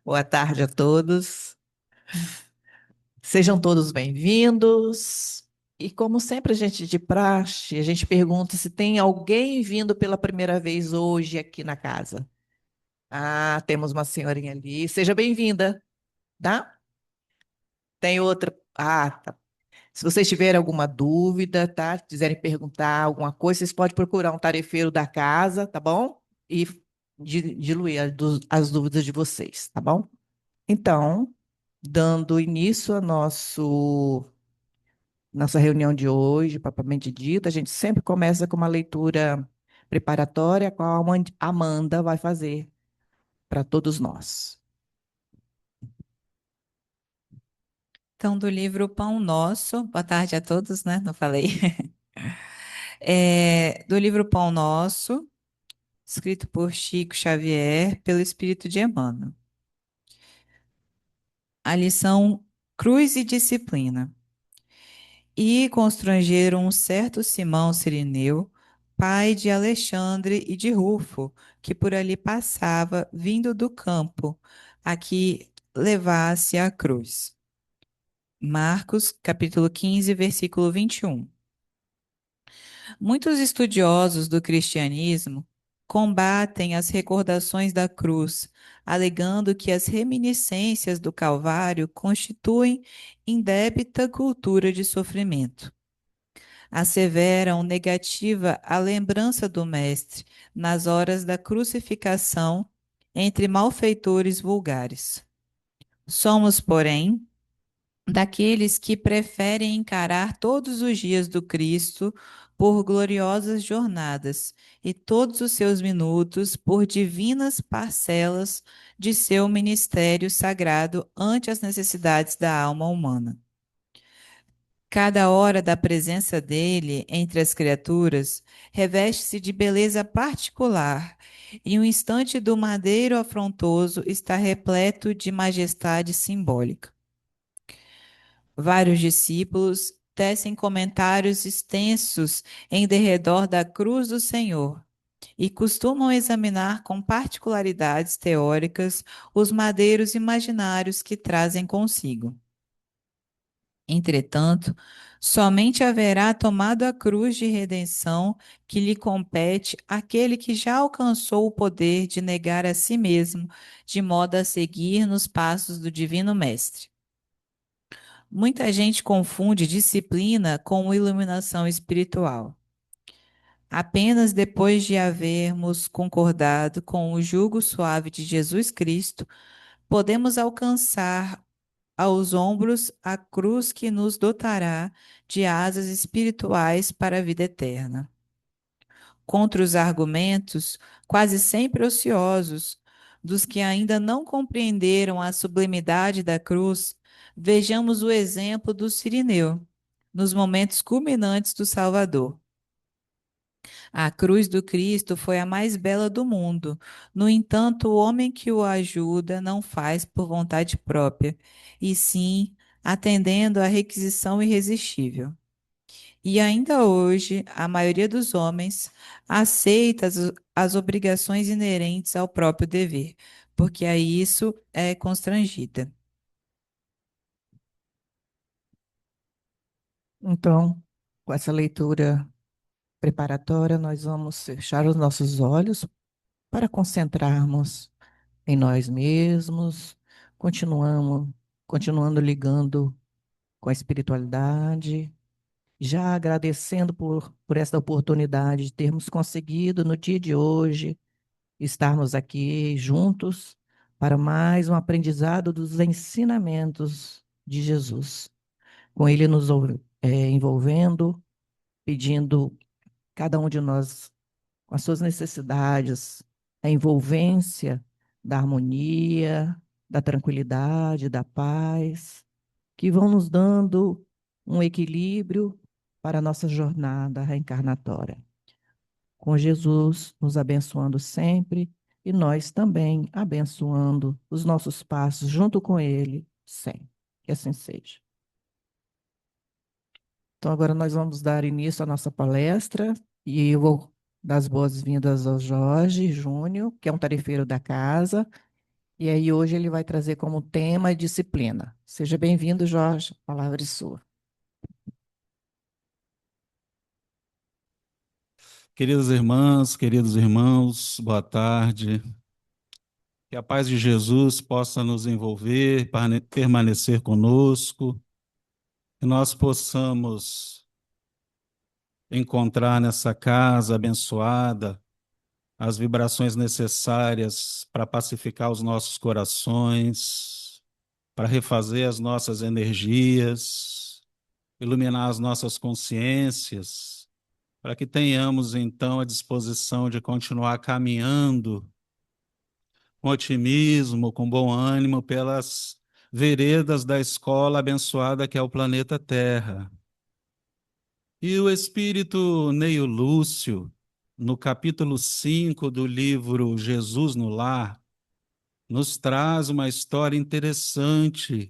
Boa tarde a todos. Sejam todos bem-vindos. E como sempre, a gente de praxe, a gente pergunta se tem alguém vindo pela primeira vez hoje aqui na casa. Ah, temos uma senhorinha ali. Seja bem-vinda, tá? Tem outra. Ah, tá. Se vocês tiverem alguma dúvida, tá? Quiserem perguntar alguma coisa, vocês podem procurar um tarefeiro da casa, tá bom? E diluir as dúvidas de vocês, tá bom? Então, dando início a nossa reunião de hoje, propriamente dita, a gente sempre começa com uma leitura preparatória, a qual a Amanda vai fazer para todos nós. Então, do livro Pão Nosso, boa tarde a todos, né? Não falei. Do livro Pão Nosso, escrito por Chico Xavier, pelo Espírito de Emmanuel. A lição Cruz e Disciplina. E constrangeram um certo Simão Cirineu, pai de Alexandre e de Rufo, que por ali passava, vindo do campo, a que levasse a cruz. Marcos, capítulo 15, versículo 21. Muitos estudiosos do cristianismo combatem as recordações da cruz, alegando que as reminiscências do Calvário constituem indébita cultura de sofrimento. Asseveram negativa a lembrança do Mestre nas horas da crucificação entre malfeitores vulgares. Somos, porém, daqueles que preferem encarar todos os dias do Cristo por gloriosas jornadas e todos os seus minutos por divinas parcelas de seu ministério sagrado ante as necessidades da alma humana. Cada hora da presença dele entre as criaturas reveste-se de beleza particular, e o instante do madeiro afrontoso está repleto de majestade simbólica. Vários discípulos tecem comentários extensos em derredor da cruz do Senhor e costumam examinar com particularidades teóricas os madeiros imaginários que trazem consigo. Entretanto, somente haverá tomado a cruz de redenção que lhe compete aquele que já alcançou o poder de negar a si mesmo, de modo a seguir nos passos do Divino Mestre. Muita gente confunde disciplina com iluminação espiritual. Apenas depois de havermos concordado com o jugo suave de Jesus Cristo, podemos alcançar aos ombros a cruz que nos dotará de asas espirituais para a vida eterna. Contra os argumentos, quase sempre ociosos, dos que ainda não compreenderam a sublimidade da cruz, vejamos o exemplo do Cirineu, nos momentos culminantes do Salvador. A cruz do Cristo foi a mais bela do mundo. No entanto, o homem que o ajuda não faz por vontade própria, e sim atendendo à requisição irresistível. E ainda hoje, a maioria dos homens aceita as obrigações inerentes ao próprio dever, porque a isso é constrangida. Então, com essa leitura preparatória, nós vamos fechar os nossos olhos para concentrarmos em nós mesmos, continuamos, continuando ligando com a espiritualidade, já agradecendo por esta oportunidade de termos conseguido, no dia de hoje, estarmos aqui juntos para mais um aprendizado dos ensinamentos de Jesus. Com Ele nos envolvendo, pedindo cada um de nós, com as suas necessidades, a envolvência da harmonia, da tranquilidade, da paz, que vão nos dando um equilíbrio para a nossa jornada reencarnatória. Com Jesus nos abençoando sempre e nós também abençoando os nossos passos junto com Ele sempre. Que assim seja. Então, agora nós vamos dar início à nossa palestra e eu vou dar as boas-vindas ao Jorge Júnior, que é um tarefeiro da casa, E aí hoje ele vai trazer como tema a disciplina. Seja bem-vindo, Jorge. A palavra é sua. Queridas irmãs, queridos irmãos, boa tarde. Que a paz de Jesus possa nos envolver, permanecer conosco, que nós possamos encontrar nessa casa abençoada as vibrações necessárias para pacificar os nossos corações, para refazer as nossas energias, iluminar as nossas consciências, para que tenhamos então a disposição de continuar caminhando com otimismo, com bom ânimo pelas veredas da escola abençoada que é o planeta Terra. E o espírito Neio Lúcio, no capítulo 5 do livro Jesus no Lar, nos traz uma história interessante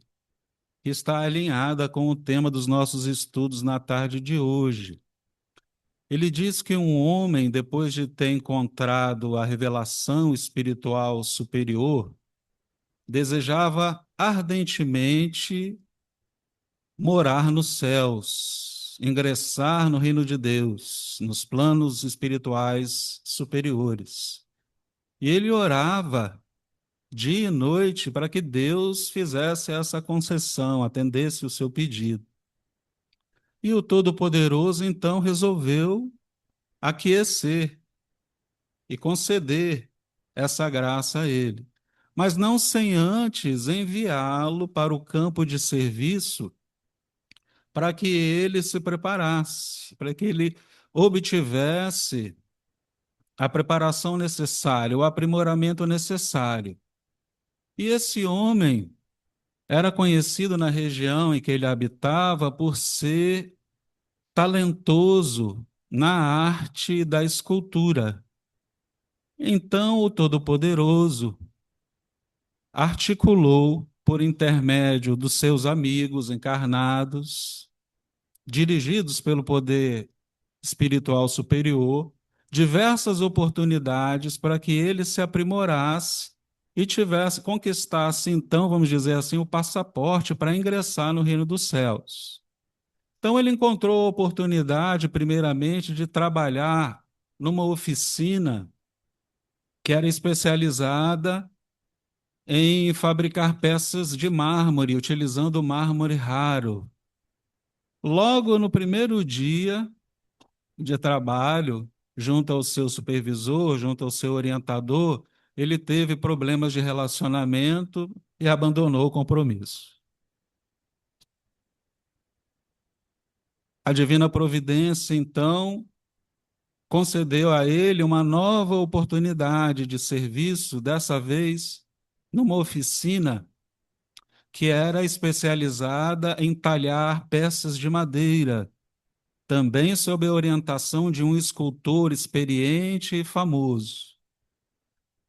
que está alinhada com o tema dos nossos estudos na tarde de hoje. Ele diz que um homem, depois de ter encontrado a revelação espiritual superior, desejava ardentemente morar nos céus, ingressar no reino de Deus, nos planos espirituais superiores. E ele orava dia e noite para que Deus fizesse essa concessão, atendesse o seu pedido. E o Todo-Poderoso então resolveu aquecer e conceder essa graça a ele, mas não sem antes enviá-lo para o campo de serviço para que ele se preparasse, para que ele obtivesse a preparação necessária, o aprimoramento necessário. E esse homem era conhecido na região em que ele habitava por ser talentoso na arte da escultura. Então, o Todo-Poderoso articulou, por intermédio dos seus amigos encarnados, dirigidos pelo poder espiritual superior, diversas oportunidades para que ele se aprimorasse e conquistasse, então, vamos dizer assim, o passaporte para ingressar no reino dos céus. Então, ele encontrou a oportunidade, primeiramente, de trabalhar numa oficina que era especializada em fabricar peças de mármore, utilizando mármore raro. Logo no primeiro dia de trabalho, junto ao seu supervisor, junto ao seu orientador, ele teve problemas de relacionamento e abandonou o compromisso. A divina providência, então, concedeu a ele uma nova oportunidade de serviço, dessa vez numa oficina que era especializada em talhar peças de madeira, também sob a orientação de um escultor experiente e famoso.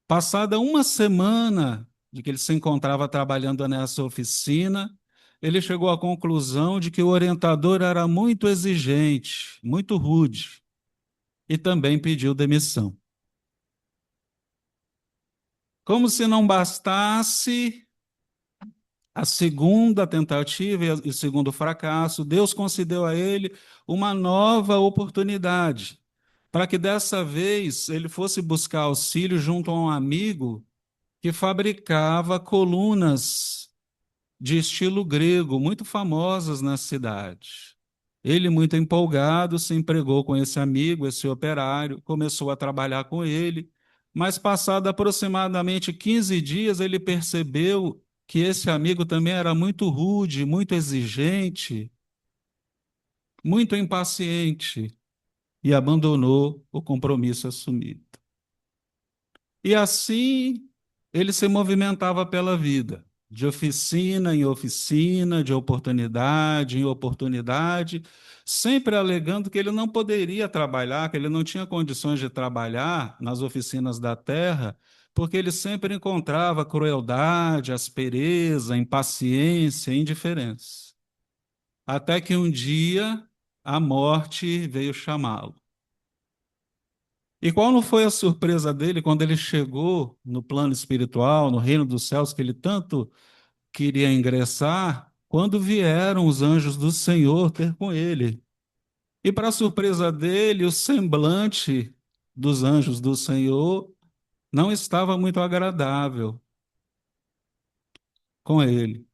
Passada uma semana de que ele se encontrava trabalhando nessa oficina, ele chegou à conclusão de que o orientador era muito exigente, muito rude, e também pediu demissão. Como se não bastasse a segunda tentativa e o segundo fracasso, Deus concedeu a ele uma nova oportunidade, para que dessa vez ele fosse buscar auxílio junto a um amigo que fabricava colunas de estilo grego, muito famosas na cidade. Ele, muito empolgado, se empregou com esse amigo, esse operário, começou a trabalhar com ele, mas passado aproximadamente 15 dias, ele percebeu que esse amigo também era muito rude, muito exigente, muito impaciente, e abandonou o compromisso assumido. E assim ele se movimentava pela vida, de oficina em oficina, de oportunidade em oportunidade, sempre alegando que ele não poderia trabalhar, que ele não tinha condições de trabalhar nas oficinas da terra, porque ele sempre encontrava crueldade, aspereza, impaciência, indiferença. Até que um dia a morte veio chamá-lo. E qual não foi a surpresa dele quando ele chegou no plano espiritual, no reino dos céus, que ele tanto queria ingressar, quando vieram os anjos do Senhor ter com ele? E, para surpresa dele, o semblante dos anjos do Senhor não estava muito agradável com ele.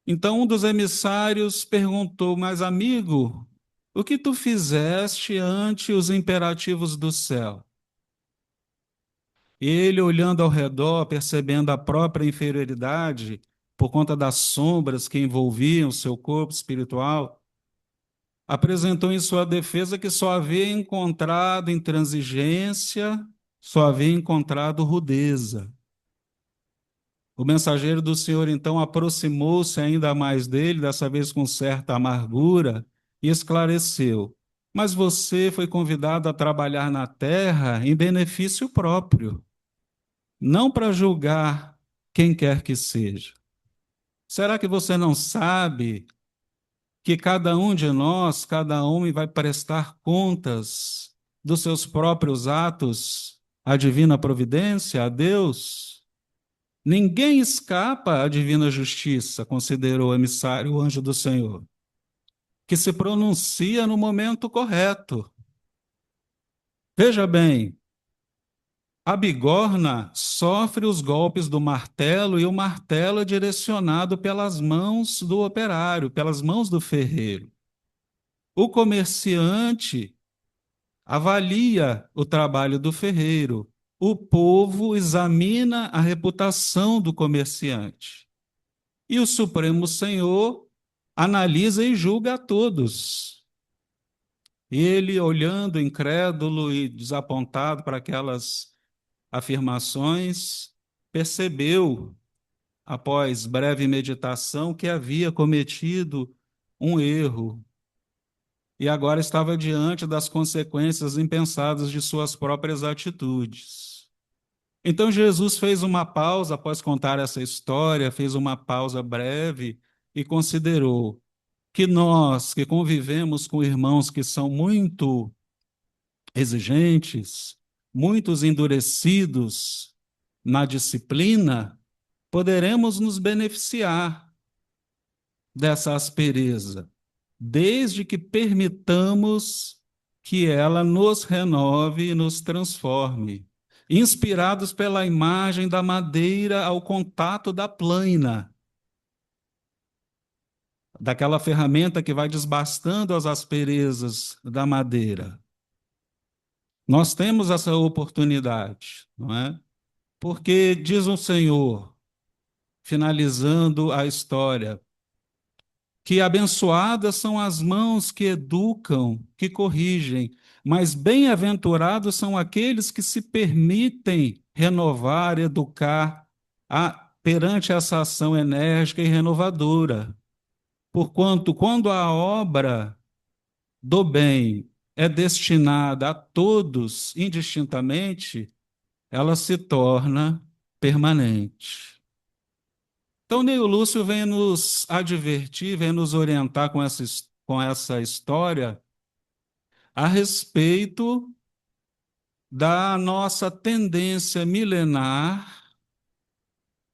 Então, um dos emissários perguntou: Mas, amigo, o que tu fizeste ante os imperativos do céu? Ele, olhando ao redor, percebendo a própria inferioridade por conta das sombras que envolviam seu corpo espiritual, apresentou em sua defesa que só havia encontrado intransigência, só havia encontrado rudeza. O mensageiro do Senhor então aproximou-se ainda mais dele, dessa vez com certa amargura, e esclareceu: Mas você foi convidado a trabalhar na terra em benefício próprio, não para julgar quem quer que seja. Será que você não sabe que cada um de nós, cada homem, vai prestar contas dos seus próprios atos à divina providência, a Deus? Ninguém escapa à divina justiça, considerou o emissário, o anjo do Senhor, que se pronuncia no momento correto. Veja bem, a bigorna sofre os golpes do martelo e o martelo é direcionado pelas mãos do operário, pelas mãos do ferreiro. O comerciante avalia o trabalho do ferreiro. O povo examina a reputação do comerciante. E o Supremo Senhor analisa e julga a todos. Ele, olhando incrédulo e desapontado para aquelas afirmações, percebeu, após breve meditação, que havia cometido um erro e agora estava diante das consequências impensadas de suas próprias atitudes. Então Jesus fez uma pausa após contar essa história, fez uma pausa breve e considerou que nós, que convivemos com irmãos que são muito exigentes, muitos endurecidos na disciplina, poderemos nos beneficiar dessa aspereza, desde que permitamos que ela nos renove e nos transforme, inspirados pela imagem da madeira ao contato da plânia, daquela ferramenta que vai desbastando as asperezas da madeira. Nós temos essa oportunidade, não é? Porque diz o Senhor, finalizando a história, que abençoadas são as mãos que educam, que corrigem, mas bem-aventurados são aqueles que se permitem renovar, educar perante essa ação enérgica e renovadora. Porquanto, quando a obra do bem é destinada a todos indistintamente, ela se torna permanente. Então, Neil Lúcio vem nos advertir, vem nos orientar com essa história a respeito da nossa tendência milenar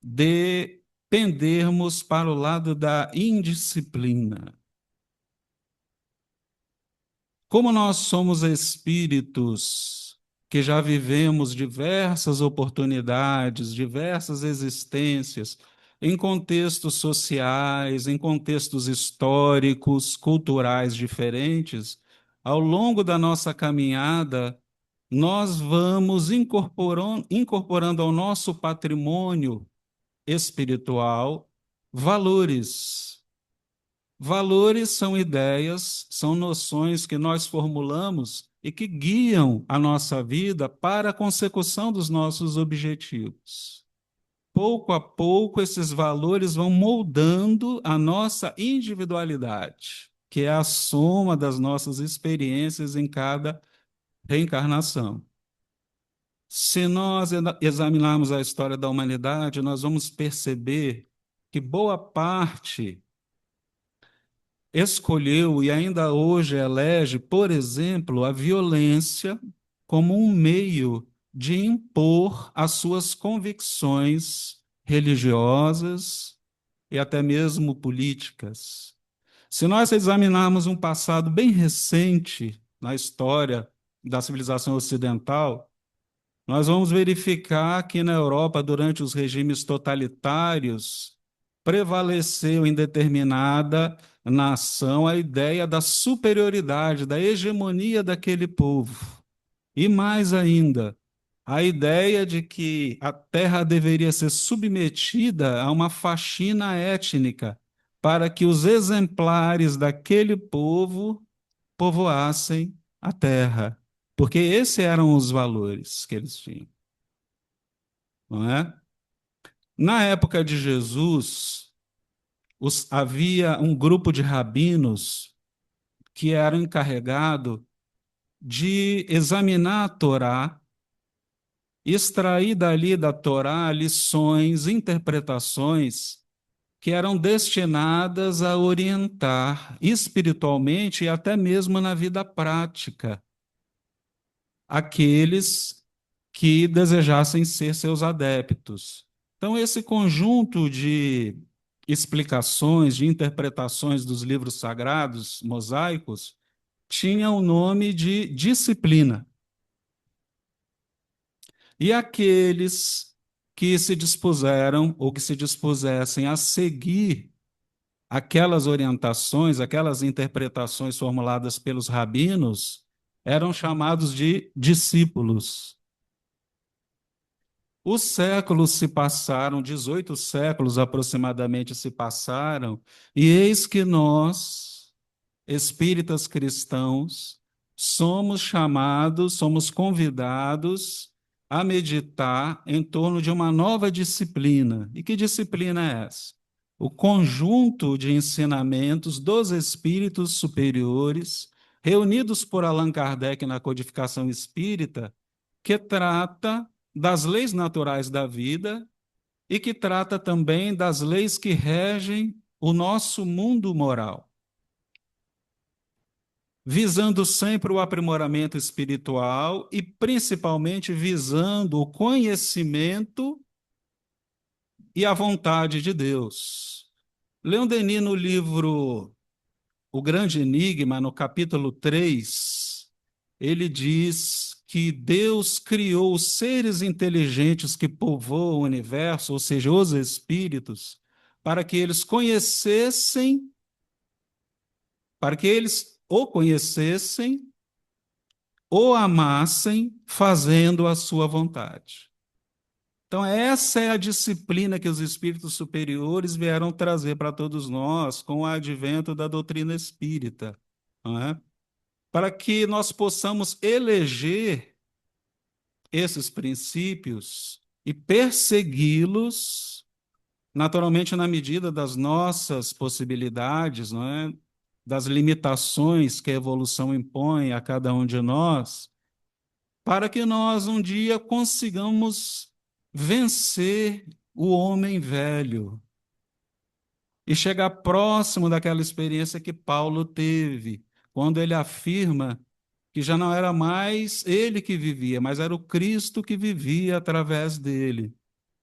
de pendermos para o lado da indisciplina. Como nós somos espíritos que já vivemos diversas oportunidades, diversas existências, em contextos sociais, em contextos históricos, culturais diferentes, ao longo da nossa caminhada, nós vamos incorporando ao nosso patrimônio espiritual valores. Valores são ideias, são noções que nós formulamos e que guiam a nossa vida para a consecução dos nossos objetivos. Pouco a pouco, esses valores vão moldando a nossa individualidade, que é a soma das nossas experiências em cada reencarnação. Se nós examinarmos a história da humanidade, nós vamos perceber que boa parte escolheu e ainda hoje elege, por exemplo, a violência como um meio de impor as suas convicções religiosas e até mesmo políticas. Se nós examinarmos um passado bem recente na história da civilização ocidental, nós vamos verificar que na Europa, durante os regimes totalitários, prevaleceu em determinada nação a ideia da superioridade, da hegemonia daquele povo. E mais ainda, a ideia de que a terra deveria ser submetida a uma faxina étnica para que os exemplares daquele povo povoassem a terra, porque esses eram os valores que eles tinham, não é? Na época de Jesus, havia um grupo de rabinos que eram encarregados de examinar a Torá, extrair dali da Torá lições, interpretações que eram destinadas a orientar espiritualmente e até mesmo na vida prática aqueles que desejassem ser seus adeptos. Então, esse conjunto de explicações, de interpretações dos livros sagrados mosaicos tinha o nome de disciplina. E aqueles que se dispuseram ou que se dispusessem a seguir aquelas orientações, aquelas interpretações formuladas pelos rabinos, eram chamados de discípulos. Os séculos se passaram, 18 séculos aproximadamente se passaram, e eis que nós, espíritas cristãos, somos chamados, somos convidados a meditar em torno de uma nova disciplina. E que disciplina é essa? O conjunto de ensinamentos dos espíritos superiores, reunidos por Allan Kardec na codificação espírita, que trata das leis naturais da vida e que trata também das leis que regem o nosso mundo moral, visando sempre o aprimoramento espiritual e principalmente visando o conhecimento e a vontade de Deus. Leon Denis, no livro O Grande Enigma, no capítulo 3, ele diz que Deus criou os seres inteligentes que povoam o universo, ou seja, os espíritos, para que eles conhecessem, para que eles o conhecessem, o amassem, fazendo a sua vontade. Então, essa é a disciplina que os espíritos superiores vieram trazer para todos nós com o advento da doutrina espírita, não é? Para que nós possamos eleger esses princípios e persegui-los, naturalmente na medida das nossas possibilidades, não é? Das limitações que a evolução impõe a cada um de nós, para que nós um dia consigamos vencer o homem velho e chegar próximo daquela experiência que Paulo teve, quando ele afirma que já não era mais ele que vivia, mas era o Cristo que vivia através dele.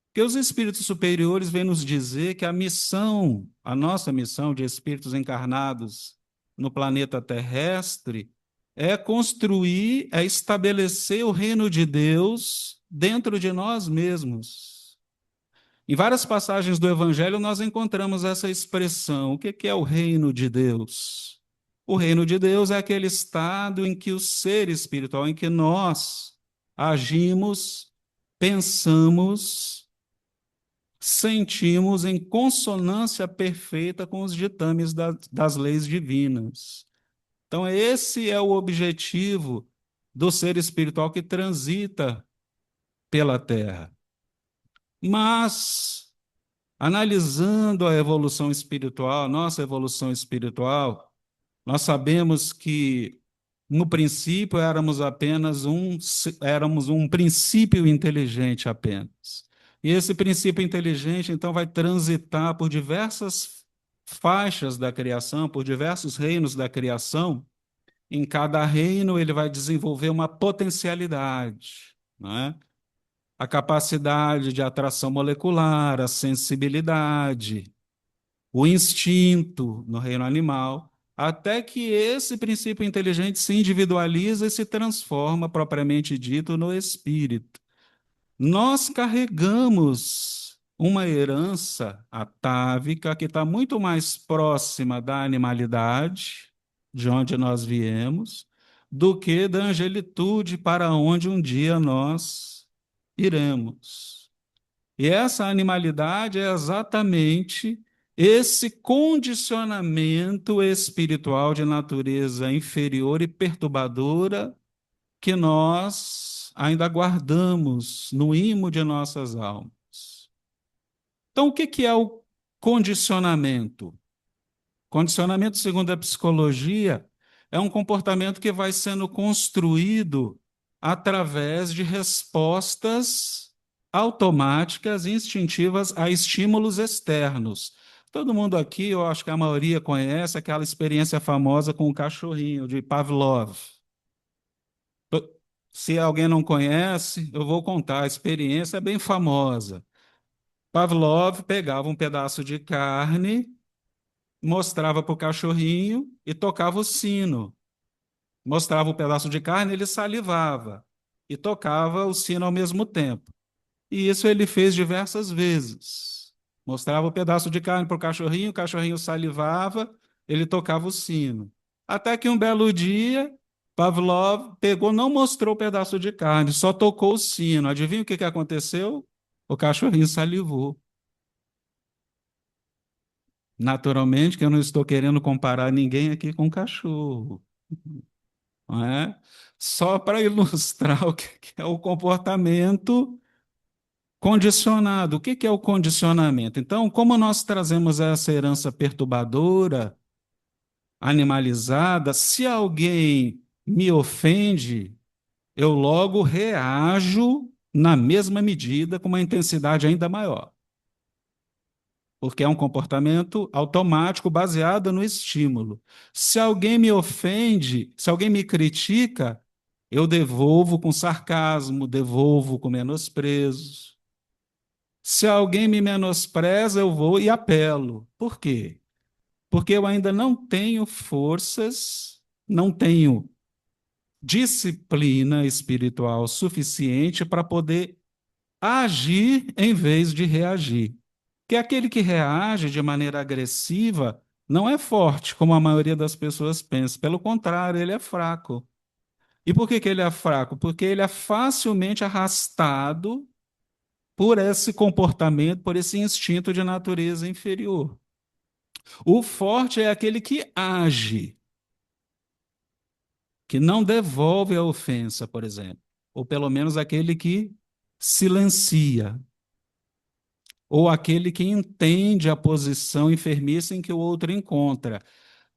Porque os espíritos superiores vêm nos dizer que a missão, a nossa missão de espíritos encarnados no planeta terrestre, é construir, é estabelecer o reino de Deus dentro de nós mesmos. Em várias passagens do Evangelho nós encontramos essa expressão. O que é o reino de Deus? O reino de Deus é aquele estado em que o ser espiritual, em que nós agimos, pensamos, sentimos em consonância perfeita com os ditames das leis divinas. Então, esse é o objetivo do ser espiritual que transita pela Terra. Mas, analisando a evolução espiritual, nossa evolução espiritual, nós sabemos que, no princípio, éramos um princípio inteligente apenas. E esse princípio inteligente, então, vai transitar por diversas faixas da criação, por diversos reinos da criação, Em cada reino, ele vai desenvolver uma potencialidade, não é? A capacidade de atração molecular, a sensibilidade, o instinto no reino animal, até que esse princípio inteligente se individualiza e se transforma, propriamente dito, no espírito. Nós carregamos uma herança atávica que está muito mais próxima da animalidade, de onde nós viemos, do que da angelitude para onde um dia nós iremos. E essa animalidade é exatamente esse condicionamento espiritual de natureza inferior e perturbadora que nós ainda guardamos no imo de nossas almas. Então, o que que é o condicionamento? Condicionamento, segundo a psicologia, é um comportamento que vai sendo construído através de respostas automáticas e instintivas a estímulos externos. Todo mundo aqui, eu acho que a maioria conhece aquela experiência famosa com o cachorrinho de Pavlov. Se alguém não conhece, eu vou contar. A experiência é bem famosa. Pavlov pegava um pedaço de carne, mostrava para o cachorrinho e tocava o sino. Mostrava o pedaço de carne, ele salivava e tocava o sino ao mesmo tempo. E isso ele fez diversas vezes. Mostrava o pedaço de carne para o cachorrinho salivava, ele tocava o sino. Até que um belo dia, Pavlov pegou, não mostrou o pedaço de carne, só tocou o sino. Adivinha o que que aconteceu? O cachorrinho salivou. Naturalmente que eu não estou querendo comparar ninguém aqui com cachorro, não é? Só para ilustrar o que é o comportamento condicionado. O que é o condicionamento? Então, como nós trazemos essa herança perturbadora, animalizada, se alguém me ofende, eu logo reajo na mesma medida, com uma intensidade ainda maior. Porque é um comportamento automático baseado no estímulo. Se alguém me ofende, se alguém me critica, eu devolvo com sarcasmo, devolvo com menosprezo. Se alguém me menospreza, eu vou e apelo. Por quê? Porque eu ainda não tenho forças, não tenho disciplina espiritual suficiente para poder agir em vez de reagir. Que aquele que reage de maneira agressiva não é forte, como a maioria das pessoas pensa. Pelo contrário, ele é fraco. E por que que ele é fraco? Porque ele é facilmente arrastado por esse comportamento, por esse instinto de natureza inferior. O forte é aquele que age, que não devolve a ofensa, por exemplo, ou pelo menos aquele que silencia, ou aquele que entende a posição enfermiça em que o outro encontra.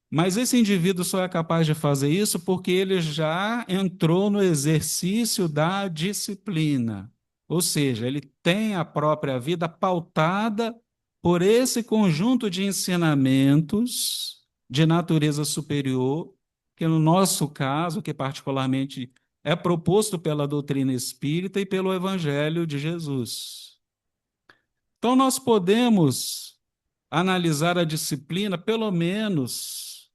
Mas esse indivíduo só é capaz de fazer isso porque ele já entrou no exercício da disciplina. Ou seja, ele tem a própria vida pautada por esse conjunto de ensinamentos de natureza superior, que no nosso caso, que particularmente é proposto pela doutrina espírita e pelo Evangelho de Jesus. Então, nós podemos analisar a disciplina, pelo menos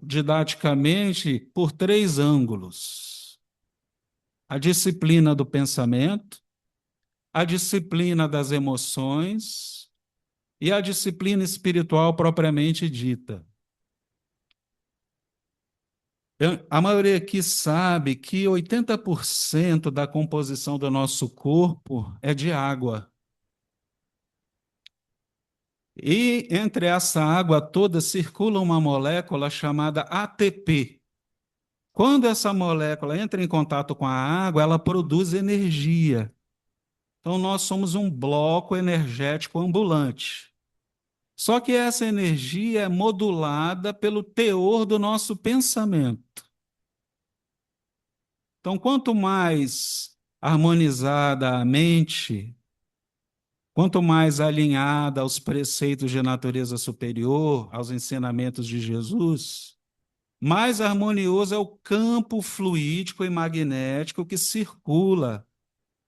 didaticamente, por três ângulos: a disciplina do pensamento, a disciplina das emoções e a disciplina espiritual propriamente dita. A maioria aqui sabe que 80% da composição do nosso corpo é de água. E entre essa água toda circula uma molécula chamada ATP. Quando essa molécula entra em contato com a água, ela produz energia. Então, nós somos um bloco energético ambulante. Só que essa energia é modulada pelo teor do nosso pensamento. Então, quanto mais harmonizada a mente, quanto mais alinhada aos preceitos de natureza superior, aos ensinamentos de Jesus, mais harmonioso é o campo fluídico e magnético que circula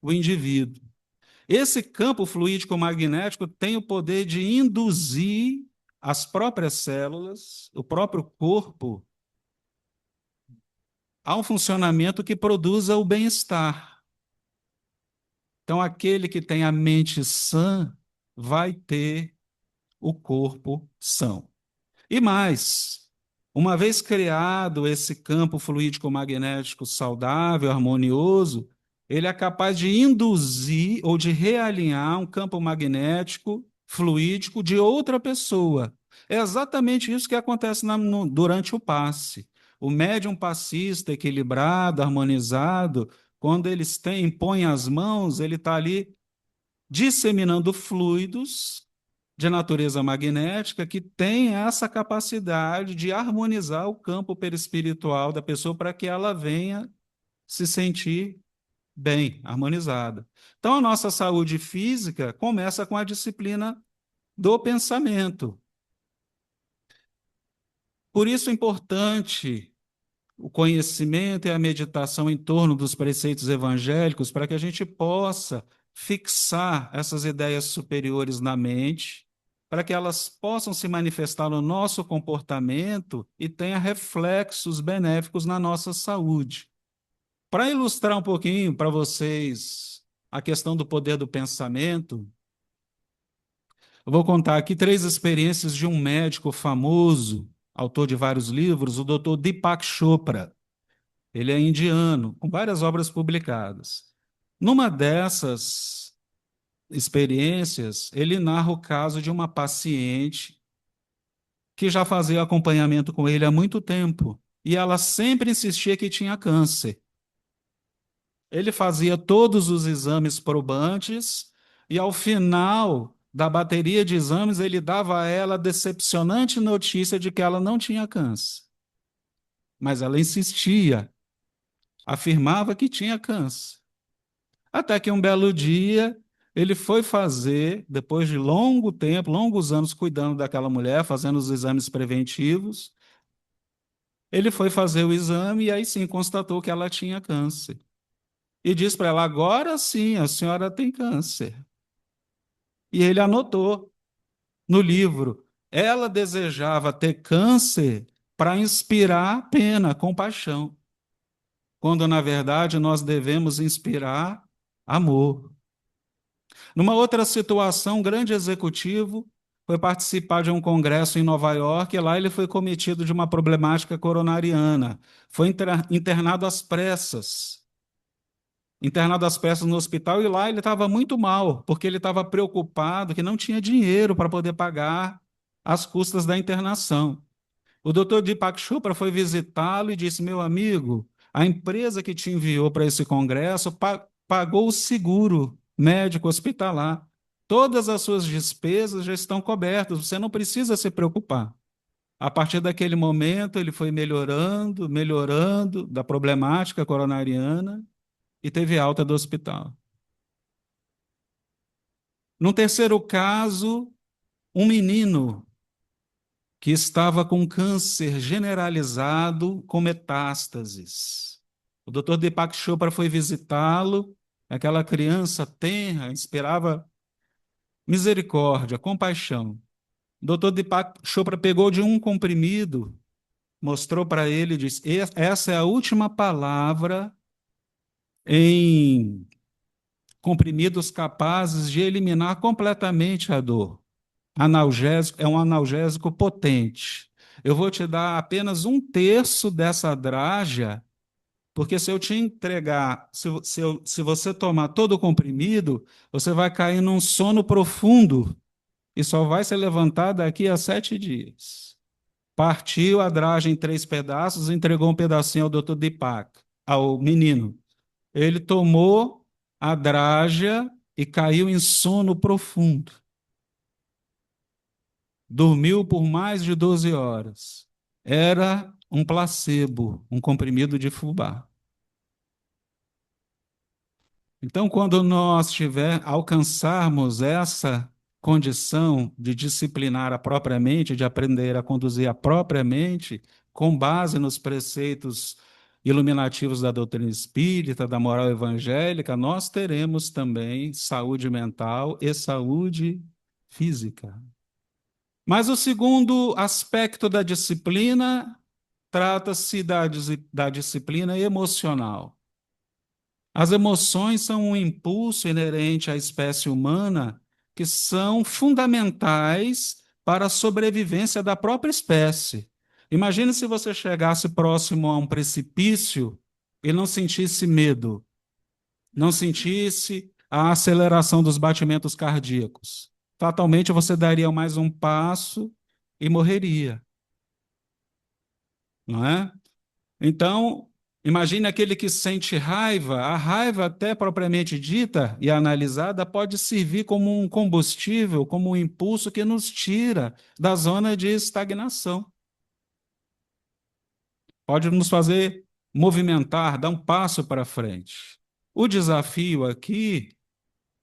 o indivíduo. Esse campo fluídico magnético tem o poder de induzir as próprias células, o próprio corpo, a um funcionamento que produza o bem-estar. Então, aquele que tem a mente sã vai ter o corpo são. E mais, uma vez criado esse campo fluídico magnético saudável, harmonioso, ele é capaz de induzir ou de realinhar um campo magnético fluídico de outra pessoa. É exatamente isso que acontece durante o passe. O médium passista, equilibrado, harmonizado, quando eles têm, põe as mãos, ele está ali disseminando fluidos de natureza magnética que tem essa capacidade de harmonizar o campo perispiritual da pessoa para que ela venha se sentir bem, harmonizada. Então, a nossa saúde física começa com a disciplina do pensamento. Por isso é importante o conhecimento e a meditação em torno dos preceitos evangélicos para que a gente possa fixar essas ideias superiores na mente, para que elas possam se manifestar no nosso comportamento e tenha reflexos benéficos na nossa saúde. Para ilustrar um pouquinho para vocês a questão do poder do pensamento, eu vou contar aqui 3 experiências de um médico famoso, autor de vários livros, o Dr. Deepak Chopra. Ele é indiano, com várias obras publicadas. Numa dessas experiências, ele narra o caso de uma paciente que já fazia acompanhamento com ele há muito tempo, e ela sempre insistia que tinha câncer. Ele fazia todos os exames probantes, e ao final da bateria de exames, ele dava a ela a decepcionante notícia de que ela não tinha câncer. Mas ela insistia, afirmava que tinha câncer. Até que um belo dia ele foi fazer, depois de longo tempo, longos anos cuidando daquela mulher, fazendo os exames preventivos, ele foi fazer o exame e aí sim constatou que ela tinha câncer. E disse para ela: agora sim, a senhora tem câncer. E ele anotou no livro. Ela desejava ter câncer para inspirar pena, compaixão, quando na verdade nós devemos inspirar amor. Numa outra situação, um grande executivo foi participar de um congresso em Nova York e lá ele foi cometido de uma problemática coronariana. Foi internado às pressas no hospital e lá ele estava muito mal, porque ele estava preocupado que não tinha dinheiro para poder pagar as custas da internação. O doutor Deepak Chopra foi visitá-lo e disse: meu amigo, a empresa que te enviou para esse congresso pagou o seguro médico hospitalar. Todas as suas despesas já estão cobertas, você não precisa se preocupar. A partir daquele momento, ele foi melhorando, melhorando da problemática coronariana e teve alta do hospital. Num terceiro caso, um menino que estava com câncer generalizado com metástases. O doutor Deepak Chopra foi visitá-lo, aquela criança tenra, inspirava misericórdia, compaixão. O doutor Deepak Chopra pegou de um comprimido, mostrou para ele e disse: essa é a última palavra em comprimidos capazes de eliminar completamente a dor. Analgésico, é um analgésico potente. Eu vou te dar apenas um terço dessa drágia, porque se eu te entregar, se você tomar todo o comprimido, você vai cair num sono profundo e só vai se levantar daqui a 7 dias. Partiu a drágia em 3 pedaços, entregou um pedacinho ao doutor Deepak, ao menino. Ele tomou a drágia e caiu em sono profundo. Dormiu por mais de 12 horas. Era um placebo, um comprimido de fubá. Então, quando nós alcançarmos essa condição de disciplinar a própria mente, de aprender a conduzir a própria mente, com base nos preceitos iluminativos da doutrina espírita, da moral evangélica, nós teremos também saúde mental e saúde física. Mas o segundo aspecto da disciplina trata-se da disciplina emocional. As emoções são um impulso inerente à espécie humana que são fundamentais para a sobrevivência da própria espécie. Imagine se você chegasse próximo a um precipício e não sentisse medo, não sentisse a aceleração dos batimentos cardíacos. Fatalmente você daria mais um passo e morreria, não é? Então, imagine aquele que sente raiva. A raiva, até propriamente dita e analisada, pode servir como um combustível, como um impulso que nos tira da zona de estagnação. Pode nos fazer movimentar, dar um passo para frente. O desafio aqui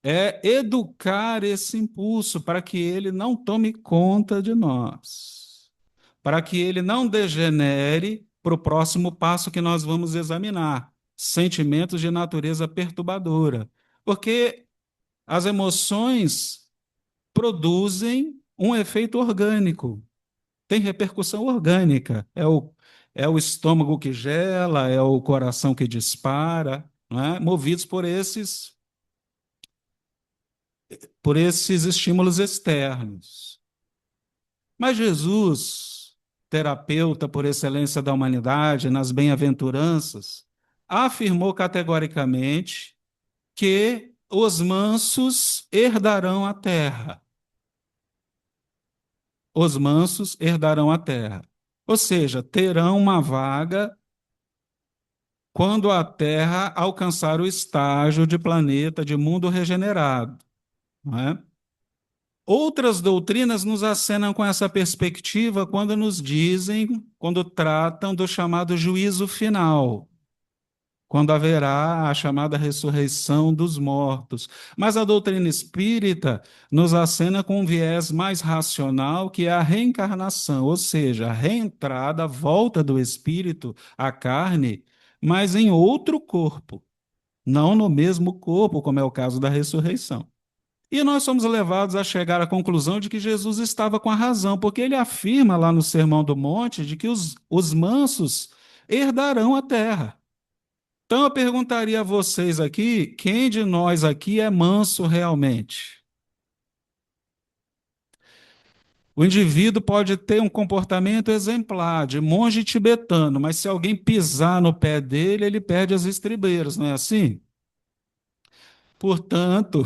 é educar esse impulso para que ele não tome conta de nós, para que ele não degenere para o próximo passo que nós vamos examinar, sentimentos de natureza perturbadora. Porque as emoções produzem um efeito orgânico, tem repercussão orgânica. É o estômago que gela, é o coração que dispara, não é? Movidos por esses estímulos externos. Mas Jesus, terapeuta por excelência da humanidade, nas bem-aventuranças, afirmou categoricamente que os mansos herdarão a terra. Os mansos herdarão a terra. Ou seja, terão uma vaga quando a Terra alcançar o estágio de planeta, de mundo regenerado, não é? Outras doutrinas nos acenam com essa perspectiva quando nos dizem, quando tratam do chamado juízo final, quando haverá a chamada ressurreição dos mortos. Mas a doutrina espírita nos acena com um viés mais racional, que é a reencarnação, ou seja, a reentrada, a volta do espírito à carne, mas em outro corpo, não no mesmo corpo, como é o caso da ressurreição. E nós somos levados a chegar à conclusão de que Jesus estava com a razão, porque ele afirma lá no Sermão do Monte de que os mansos herdarão a terra. Então eu perguntaria a vocês aqui, quem de nós aqui é manso realmente? O indivíduo pode ter um comportamento exemplar, de monge tibetano, mas se alguém pisar no pé dele, ele perde as estribeiras, não é assim? Portanto,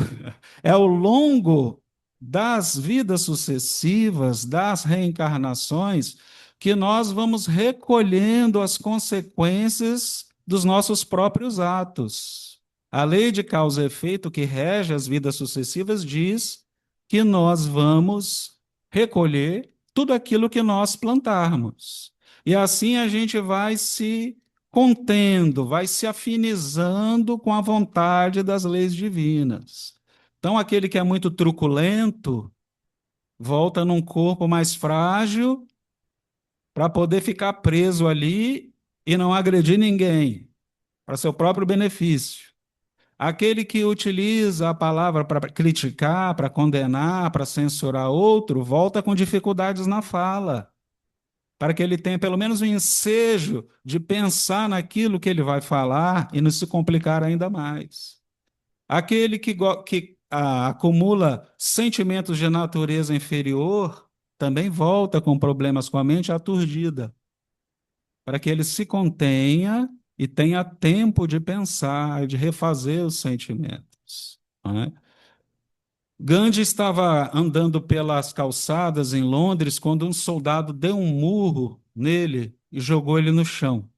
é ao longo das vidas sucessivas, das reencarnações, que nós vamos recolhendo as consequências dos nossos próprios atos. A lei de causa e efeito que rege as vidas sucessivas diz que nós vamos recolher tudo aquilo que nós plantarmos. E assim a gente vai se contendo, vai se afinizando com a vontade das leis divinas. Então, aquele que é muito truculento volta num corpo mais frágil para poder ficar preso ali e não agredir ninguém, para seu próprio benefício. Aquele que utiliza a palavra para criticar, para condenar, para censurar outro, volta com dificuldades na fala, para que ele tenha pelo menos um ensejo de pensar naquilo que ele vai falar e não se complicar ainda mais. Aquele que acumula sentimentos de natureza inferior também volta com problemas com a mente aturdida, para que ele se contenha e tenha tempo de pensar, de refazer os sentimentos, não é? Gandhi estava andando pelas calçadas em Londres quando um soldado deu um murro nele e jogou ele no chão.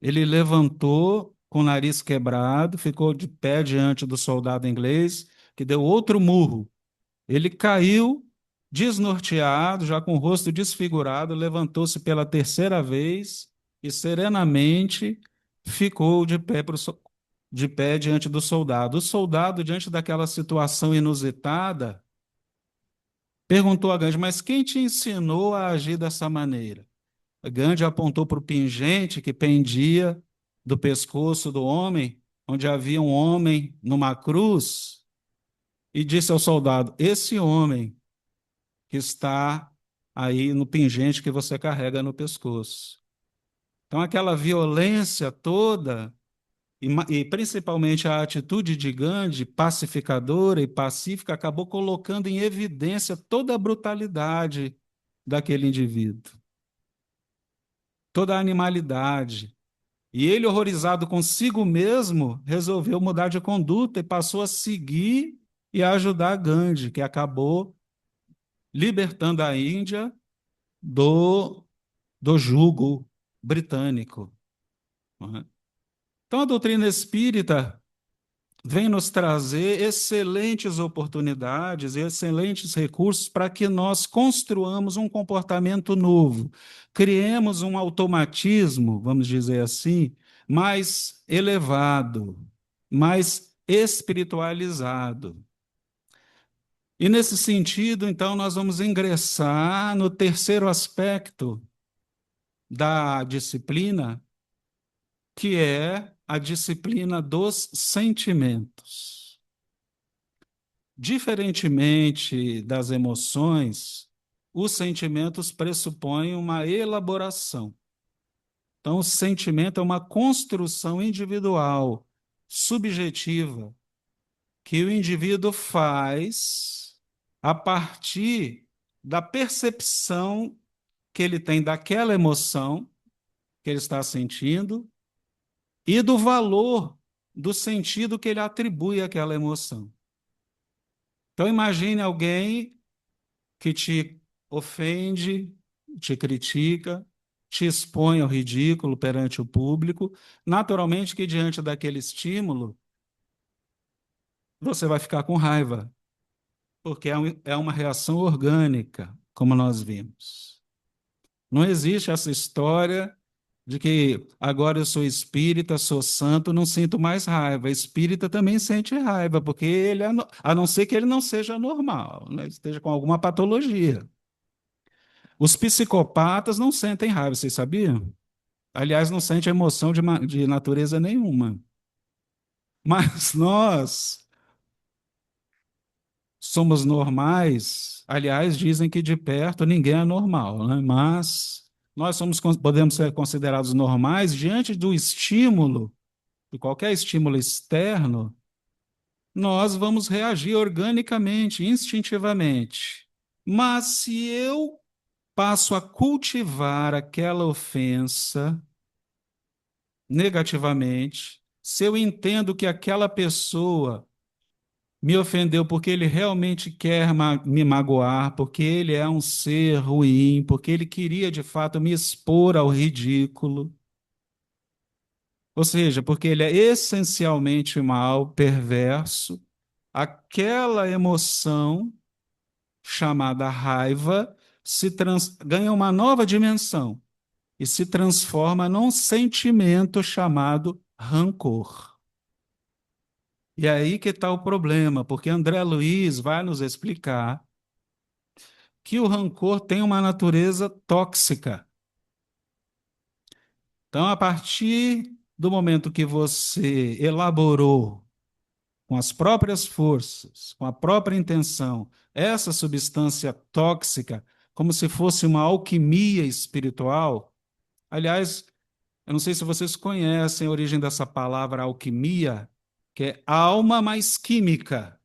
Ele levantou com o nariz quebrado, ficou de pé diante do soldado inglês, que deu outro murro. Ele caiu, desnorteado, já com o rosto desfigurado, levantou-se pela terceira vez e serenamente ficou de pé diante do soldado. O soldado, diante daquela situação inusitada, perguntou a Gandhi: mas quem te ensinou a agir dessa maneira? Gandhi apontou para o pingente que pendia do pescoço do homem, onde havia um homem numa cruz, e disse ao soldado: esse homem que está aí no pingente que você carrega no pescoço. Então, aquela violência toda, e principalmente a atitude de Gandhi, pacificadora e pacífica, acabou colocando em evidência toda a brutalidade daquele indivíduo, toda a animalidade. E ele, horrorizado consigo mesmo, resolveu mudar de conduta e passou a seguir e a ajudar Gandhi, que acabou libertando a Índia do jugo britânico. Não é? Então, a doutrina espírita vem nos trazer excelentes oportunidades e excelentes recursos para que nós construamos um comportamento novo, criemos um automatismo, vamos dizer assim, mais elevado, mais espiritualizado. E nesse sentido, então, nós vamos ingressar no terceiro aspecto da disciplina, que é a disciplina dos sentimentos. Diferentemente das emoções, os sentimentos pressupõem uma elaboração. Então, o sentimento é uma construção individual, subjetiva, que o indivíduo faz a partir da percepção que ele tem daquela emoção que ele está sentindo e do valor do sentido que ele atribui àquela emoção. Então, imagine alguém que te ofende, te critica, te expõe ao ridículo perante o público. Naturalmente que, diante daquele estímulo, você vai ficar com raiva, porque é uma reação orgânica, como nós vimos. Não existe essa história de que agora eu sou espírita, sou santo, não sinto mais raiva. Espírita também sente raiva, porque ele a não ser que ele não seja normal, né? Esteja com alguma patologia. Os psicopatas não sentem raiva, vocês sabiam? Aliás, não sentem emoção de natureza nenhuma. Mas nós somos normais. Aliás, dizem que de perto ninguém é normal, né? Mas nós podemos ser considerados normais diante do estímulo, de qualquer estímulo externo, nós vamos reagir organicamente, instintivamente. Mas se eu passo a cultivar aquela ofensa negativamente, se eu entendo que aquela pessoa me ofendeu porque ele realmente quer me magoar, porque ele é um ser ruim, porque ele queria de fato me expor ao ridículo, ou seja, porque ele é essencialmente mal, perverso, aquela emoção chamada raiva ganha uma nova dimensão e se transforma num sentimento chamado rancor. E é aí que está o problema, porque André Luiz vai nos explicar que o rancor tem uma natureza tóxica. Então, a partir do momento que você elaborou com as próprias forças, com a própria intenção, essa substância tóxica, como se fosse uma alquimia espiritual. Aliás, eu não sei se vocês conhecem a origem dessa palavra alquimia, que é alma mais química.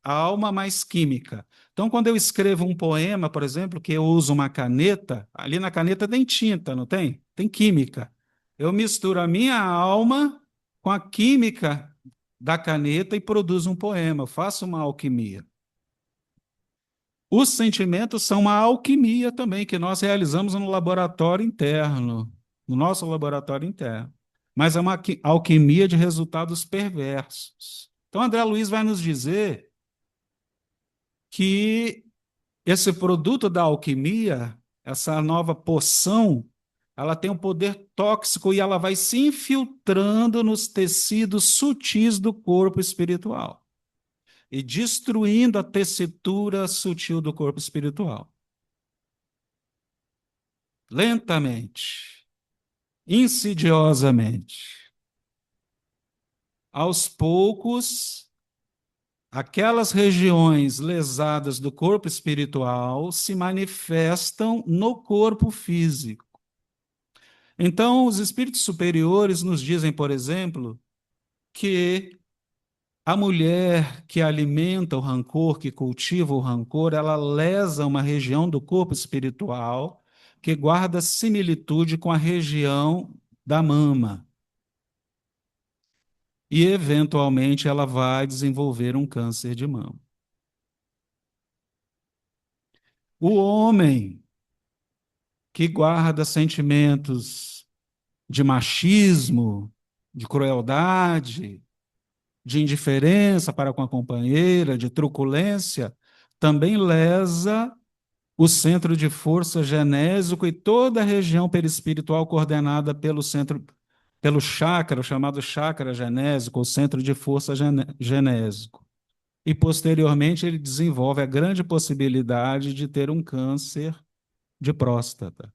Alma mais química. Então, quando eu escrevo um poema, por exemplo, que eu uso uma caneta, ali na caneta tem tinta, não tem? Tem química. Eu misturo a minha alma com a química da caneta e produzo um poema. Eu faço uma alquimia. Os sentimentos são uma alquimia também, que nós realizamos no laboratório interno, no nosso laboratório interno. Mas é uma alquimia de resultados perversos. Então, André Luiz vai nos dizer que esse produto da alquimia, essa nova poção, ela tem um poder tóxico e ela vai se infiltrando nos tecidos sutis do corpo espiritual e destruindo a tessitura sutil do corpo espiritual. lentamente, insidiosamente. Aos poucos, aquelas regiões lesadas do corpo espiritual se manifestam no corpo físico. Então, os espíritos superiores nos dizem, por exemplo, que a mulher que alimenta o rancor, que cultiva o rancor, ela lesa uma região do corpo espiritual que guarda similitude com a região da mama. E, eventualmente, ela vai desenvolver um câncer de mama. O homem que guarda sentimentos de machismo, de crueldade, de indiferença para com a companheira, de truculência, também lesa o centro de força genésico e toda a região perispiritual coordenada pelo chakra, o chamado chakra genésico, o centro de força genésico. E, posteriormente, ele desenvolve a grande possibilidade de ter um câncer de próstata.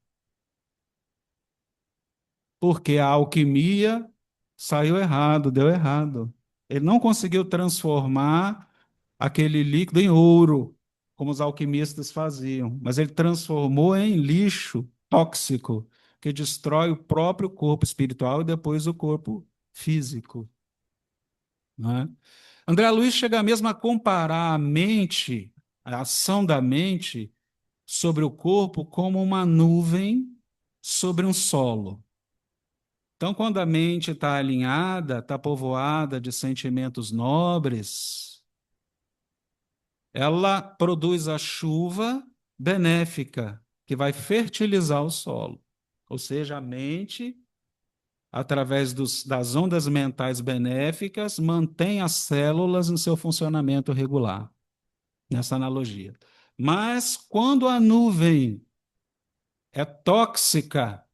Porque a alquimia saiu errado, deu errado. Ele não conseguiu transformar aquele líquido em ouro, como os alquimistas faziam, mas ele transformou em lixo tóxico, que destrói o próprio corpo espiritual e depois o corpo físico. Não é? André Luiz chega mesmo a comparar a mente, a ação da mente sobre o corpo como uma nuvem sobre um solo. Então, quando a mente está alinhada, está povoada de sentimentos nobres, ela produz a chuva benéfica, que vai fertilizar o solo. Ou seja, a mente, através das ondas mentais benéficas, mantém as células em seu funcionamento regular, nessa analogia. Mas, quando a nuvem é tóxica,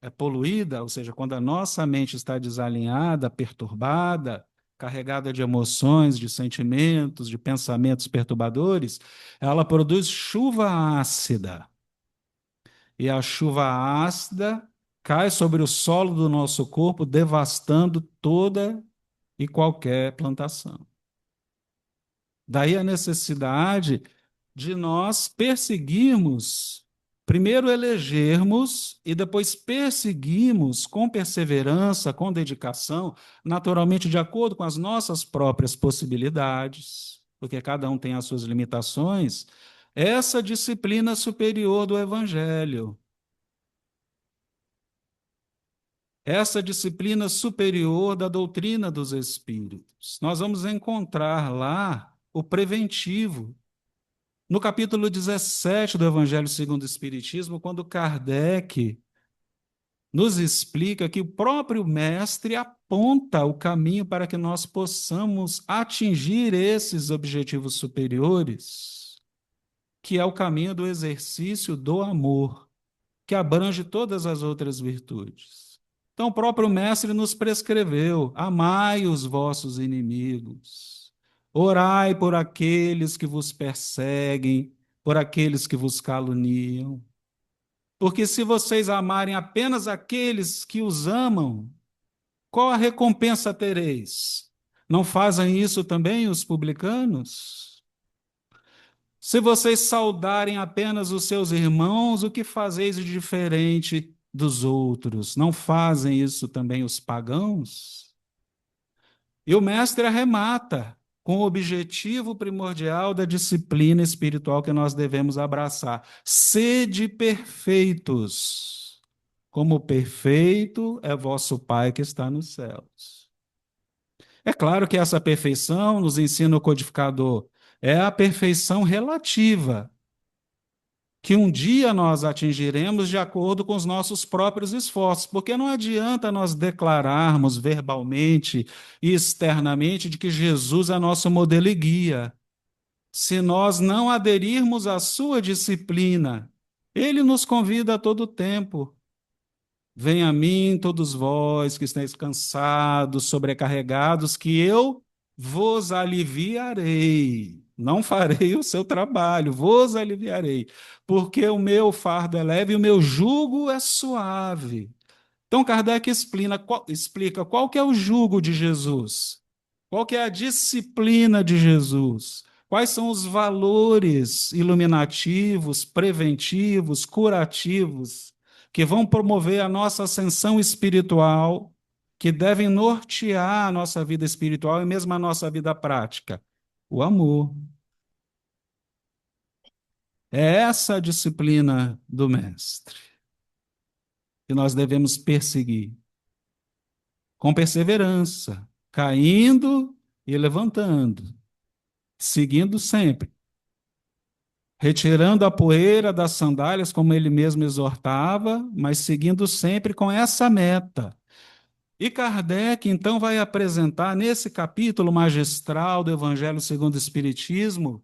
é poluída, ou seja, quando a nossa mente está desalinhada, perturbada, carregada de emoções, de sentimentos, de pensamentos perturbadores, ela produz chuva ácida. E a chuva ácida cai sobre o solo do nosso corpo, devastando toda e qualquer plantação. Daí a necessidade de nós perseguirmos, primeiro elegermos e depois perseguirmos com perseverança, com dedicação, naturalmente de acordo com as nossas próprias possibilidades, porque cada um tem as suas limitações, essa disciplina superior do Evangelho. Essa disciplina superior da doutrina dos Espíritos. Nós vamos encontrar lá o preventivo. No capítulo 17 do Evangelho segundo o Espiritismo, quando Kardec nos explica que o próprio Mestre aponta o caminho para que nós possamos atingir esses objetivos superiores, que é o caminho do exercício do amor, que abrange todas as outras virtudes. Então, o próprio Mestre nos prescreveu: amai os vossos inimigos, orai por aqueles que vos perseguem, por aqueles que vos caluniam. Porque se vocês amarem apenas aqueles que os amam, qual a recompensa tereis? Não fazem isso também os publicanos? Se vocês saudarem apenas os seus irmãos, o que fazeis de diferente dos outros? Não fazem isso também os pagãos? E o mestre arremata com o objetivo primordial da disciplina espiritual que nós devemos abraçar: sede perfeitos, como perfeito é vosso Pai que está nos céus. É claro que essa perfeição, nos ensina o codificador, é a perfeição relativa, que um dia nós atingiremos de acordo com os nossos próprios esforços, porque não adianta nós declararmos verbalmente e externamente de que Jesus é nosso modelo e guia, se nós não aderirmos à sua disciplina. Ele nos convida a todo tempo: venha a mim, todos vós que estáis cansados, sobrecarregados, que eu vos aliviarei. Não farei o seu trabalho, vos aliviarei, porque o meu fardo é leve e o meu jugo é suave. Então, Kardec explica qual que é o jugo de Jesus, qual que é a disciplina de Jesus, quais são os valores iluminativos, preventivos, curativos, que vão promover a nossa ascensão espiritual, que devem nortear a nossa vida espiritual e mesmo a nossa vida prática. O amor. É essa a disciplina do Mestre que nós devemos perseguir com perseverança, caindo e levantando, seguindo sempre, retirando a poeira das sandálias, como ele mesmo exortava, mas seguindo sempre com essa meta. E Kardec, então, vai apresentar nesse capítulo magistral do Evangelho segundo o Espiritismo,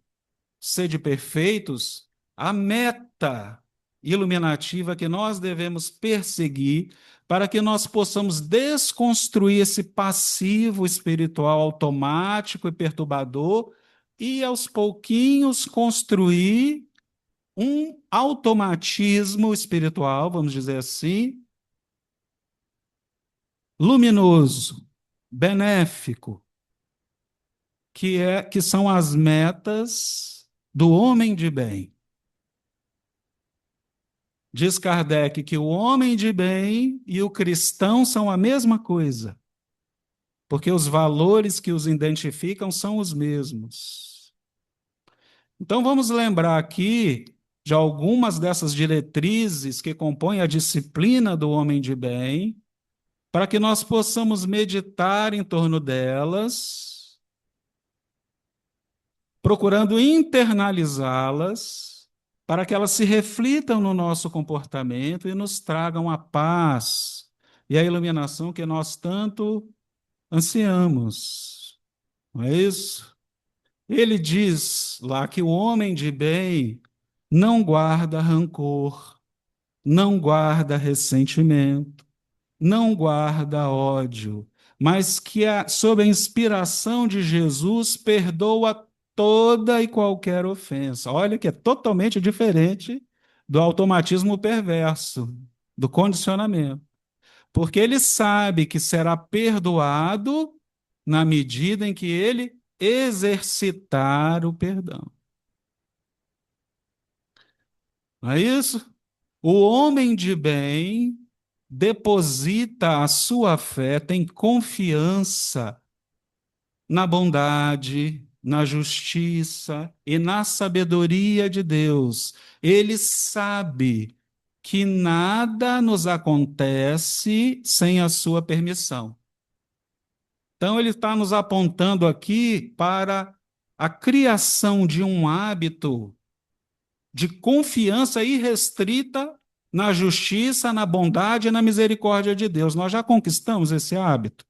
sede perfeitos, a meta iluminativa que nós devemos perseguir para que nós possamos desconstruir esse passivo espiritual automático e perturbador e, aos pouquinhos, construir um automatismo espiritual, vamos dizer assim, luminoso, benéfico, que são as metas do homem de bem. Diz Kardec que o homem de bem e o cristão são a mesma coisa, porque os valores que os identificam são os mesmos. Então vamos lembrar aqui de algumas dessas diretrizes que compõem a disciplina do homem de bem, para que nós possamos meditar em torno delas, procurando internalizá-las, para que elas se reflitam no nosso comportamento e nos tragam a paz e a iluminação que nós tanto ansiamos. Não é isso? Ele diz lá que o homem de bem não guarda rancor, não guarda ressentimento, não guarda ódio, mas que, sob a inspiração de Jesus, perdoa toda e qualquer ofensa. Olha que é totalmente diferente do automatismo perverso, do condicionamento. Porque ele sabe que será perdoado na medida em que ele exercitar o perdão. Não é isso? O homem de bem deposita a sua fé, tem confiança na bondade, na justiça e na sabedoria de Deus. Ele sabe que nada nos acontece sem a sua permissão. Então, ele está nos apontando aqui para a criação de um hábito de confiança irrestrita na justiça, na bondade e na misericórdia de Deus. Nós já conquistamos esse hábito.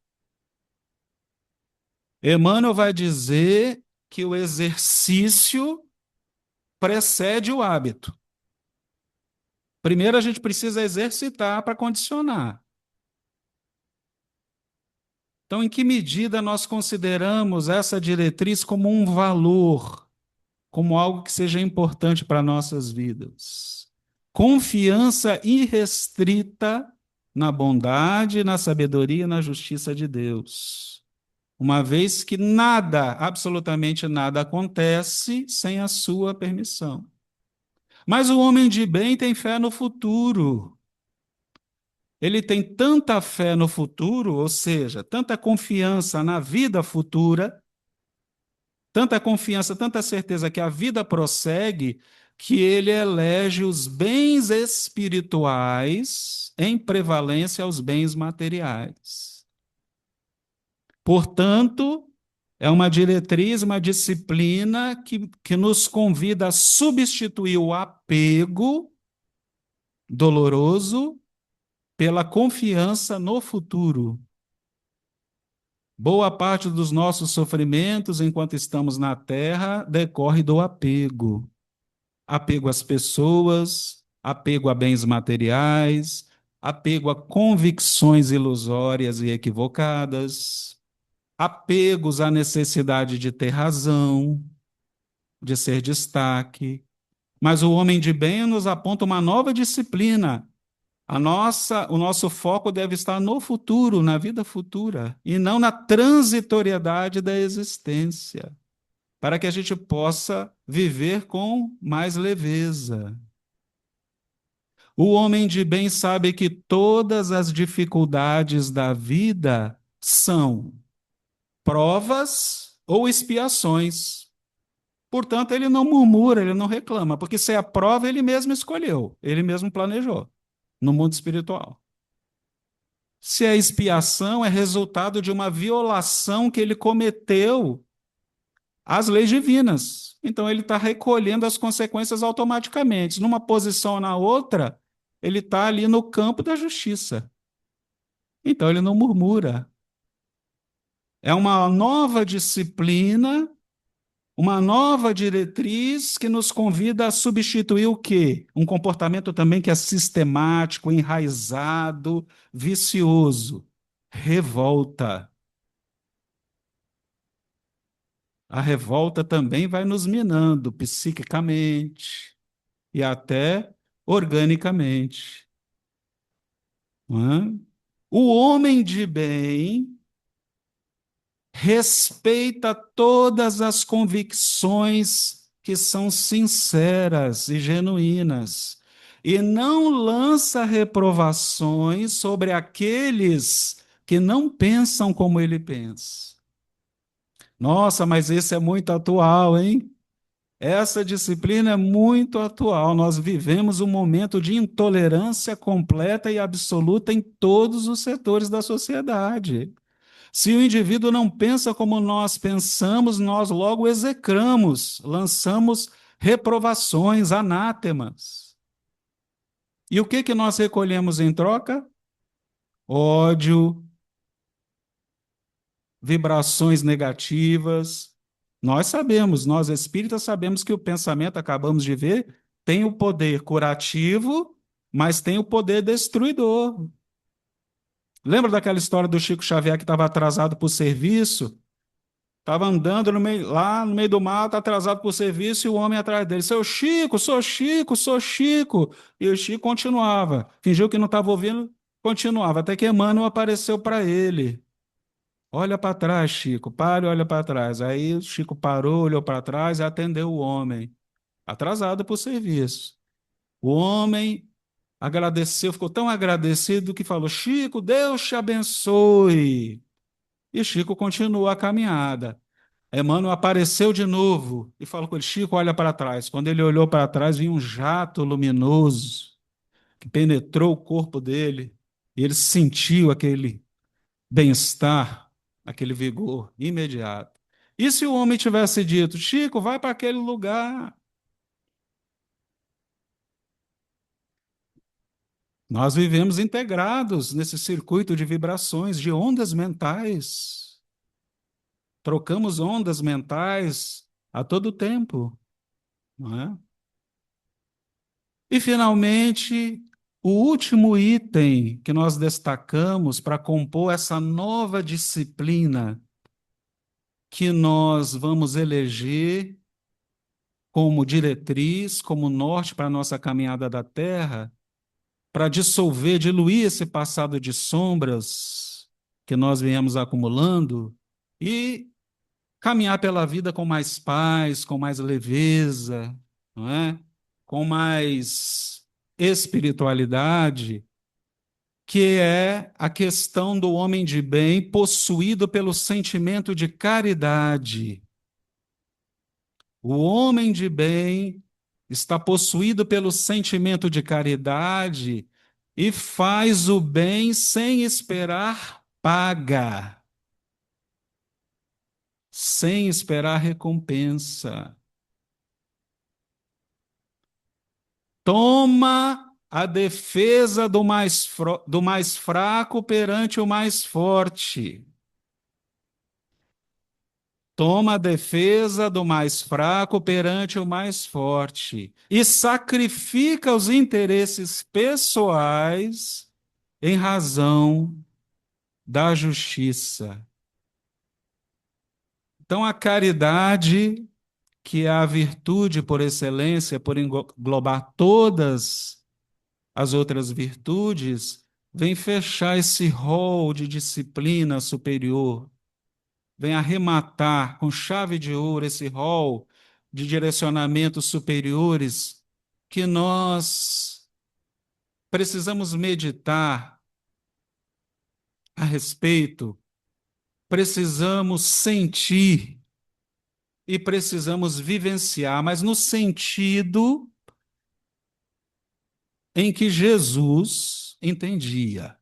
Emmanuel vai dizer que o exercício precede o hábito. Primeiro a gente precisa exercitar para condicionar. Então, em que medida nós consideramos essa diretriz como um valor, como algo que seja importante para nossas vidas? Confiança irrestrita na bondade, na sabedoria e na justiça de Deus. Uma vez que nada, absolutamente nada acontece sem a sua permissão. Mas o homem de bem tem fé no futuro. Ele tem tanta fé no futuro, ou seja, tanta confiança na vida futura, tanta confiança, tanta certeza que a vida prossegue, que ele elege os bens espirituais em prevalência aos bens materiais. Portanto, é uma diretriz, uma disciplina que nos convida a substituir o apego doloroso pela confiança no futuro. Boa parte dos nossos sofrimentos enquanto estamos na Terra decorre do apego. Apego às pessoas, apego a bens materiais, apego a convicções ilusórias e equivocadas, apegos à necessidade de ter razão, de ser destaque. Mas o homem de bem nos aponta uma nova disciplina. O nosso foco deve estar no futuro, na vida futura, e não na transitoriedade da existência, para que a gente possa viver com mais leveza. O homem de bem sabe que todas as dificuldades da vida são provas ou expiações. Portanto, ele não murmura, ele não reclama, porque se é a prova, ele mesmo escolheu, ele mesmo planejou no mundo espiritual. Se a expiação é resultado de uma violação que ele cometeu às leis divinas, então ele está recolhendo as consequências automaticamente. Numa posição ou na outra, ele está ali no campo da justiça. Então ele não murmura. É uma nova disciplina, uma nova diretriz que nos convida a substituir o quê? Um comportamento também que é sistemático, enraizado, vicioso. Revolta. A revolta também vai nos minando psiquicamente e até organicamente. Não é? O homem de bem respeita todas as convicções que são sinceras e genuínas, e não lança reprovações sobre aqueles que não pensam como ele pensa. Nossa, mas esse é muito atual, hein? Essa disciplina é muito atual. Nós vivemos um momento de intolerância completa e absoluta em todos os setores da sociedade. Se o indivíduo não pensa como nós pensamos, nós logo execramos, lançamos reprovações, anátemas. E o que que nós recolhemos em troca? Ódio, vibrações negativas. Nós sabemos, nós espíritas sabemos que o pensamento, acabamos de ver, tem o poder curativo, mas tem o poder destruidor. Lembra daquela história do Chico Xavier que estava atrasado para o serviço? Estava andando lá no meio do mato, atrasado para o serviço, e o homem atrás dele. Seu Chico, sou Chico, sou Chico. E o Chico continuava. Fingiu que não estava ouvindo, continuava, até que Emmanuel apareceu para ele. Olha para trás, Chico, pare e olha para trás. Aí o Chico parou, olhou para trás e atendeu o homem, atrasado para o serviço. O homem agradeceu, ficou tão agradecido que falou: Chico, Deus te abençoe. E Chico continuou a caminhada. Emmanuel apareceu de novo e falou com ele: Chico, olha para trás. Quando ele olhou para trás, vinha um jato luminoso que penetrou o corpo dele e ele sentiu aquele bem-estar, aquele vigor imediato. E se o homem tivesse dito: Chico, vai para aquele lugar? Nós vivemos integrados nesse circuito de vibrações, de ondas mentais. Trocamos ondas mentais a todo tempo, não é? E, finalmente, o último item que nós destacamos para compor essa nova disciplina que nós vamos eleger como diretriz, como norte para a nossa caminhada da Terra, para dissolver, diluir esse passado de sombras que nós viemos acumulando e caminhar pela vida com mais paz, com mais leveza, não é? Com mais espiritualidade, que é a questão do homem de bem possuído pelo sentimento de caridade. O homem de bem está possuído pelo sentimento de caridade e faz o bem sem esperar paga, sem esperar recompensa. Toma a defesa do mais fraco perante o mais forte. Toma a defesa do mais fraco perante o mais forte e sacrifica os interesses pessoais em razão da justiça. Então, a caridade que é a virtude por excelência, por englobar todas as outras virtudes, vem fechar esse rol de disciplina superior, vem arrematar com chave de ouro esse rol de direcionamentos superiores que nós precisamos meditar a respeito, precisamos sentir e precisamos vivenciar, mas no sentido em que Jesus entendia.